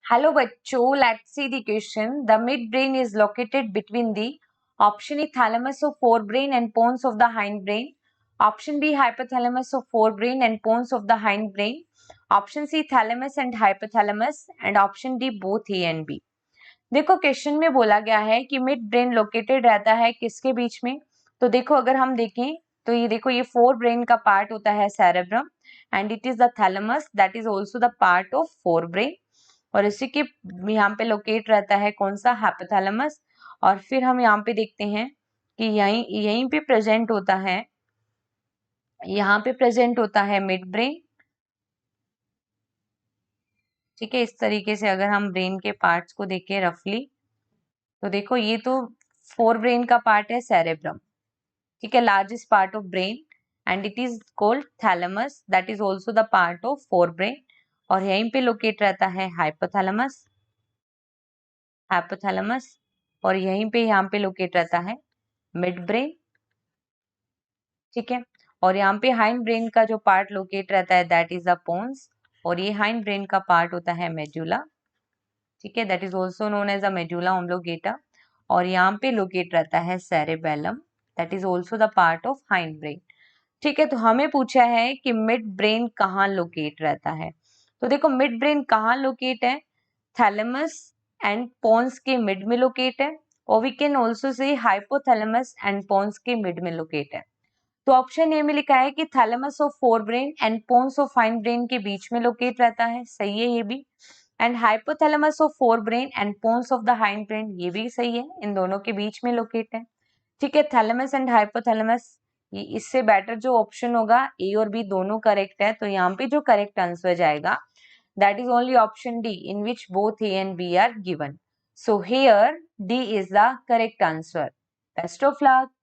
Hello बच्चों, let's see the question. The mid brain is located between the option A thalamus of fore brain and pons of the hind brain, option B hypothalamus of fore brain and pons of the hind brain, option C thalamus and hypothalamus and option D both A and B. देखो question में बोला गया है कि mid brain located रहता है किसके बीच में. तो देखो अगर हम देखें तो ये देखो ये फोर ब्रेन का पार्ट होता है cerebrum and it is the thalamus that is also the part of fore brain. और इसी के यहाँ पे लोकेट रहता है कौन सा, हाइपोथैलेमस. और फिर हम यहाँ पे देखते हैं कि यहीं यहीं पे प्रेजेंट होता है, यहाँ पे प्रेजेंट होता है मिड ब्रेन. ठीक है, इस तरीके से अगर हम ब्रेन के पार्ट्स को देखें रफली तो देखो ये तो फोर ब्रेन का पार्ट है सेरेब्रम. ठीक है, largest part of brain and it is called thalamus that is also the part of fore brain. और यहीं पे लोकेट रहता है हाइपोथैलेमस, हाइपोथैलेमस. और यहीं पे यहाँ पे लोकेट रहता है मिड ब्रेन. ठीक है, और यहाँ पे हाइंड ब्रेन का जो पार्ट लोकेट रहता है दैट इज द पोन्स. और ये हाइंड ब्रेन का पार्ट होता है मेडुला. ठीक है, that is also known as a medulla oblongata. और यहाँ पे लोकेट रहता है cerebellum that is also the part of hind brain. ठीक है, तो हमें पूछा है कि मिड ब्रेन कहाँ लोकेट रहता है. तो देखो मिड ब्रेन कहाँ लोकेट है, थैलेमस एंड पोन्स के मिड में लोकेट है. और we can also say hypothalamus and pons के मिड में लोकेट है. तो ऑप्शन ए में लिखा है कि thalamus of fore brain and pons of hind brain के बीच में लोकेट रहता है, सही है ये भी. And hypothalamus of fore brain and pons of the hind brain, ये भी सही है, इन दोनों के बीच में लोकेट है. ठीक है, थैलेमस एंड हाइपोथैलेमस, ये इससे बेटर जो ऑप्शन होगा ए और बी दोनों करेक्ट है. तो यहाँ पे जो करेक्ट आंसर जाएगा that is only option D in which both A and B are given. So here D is the correct answer. Best of luck.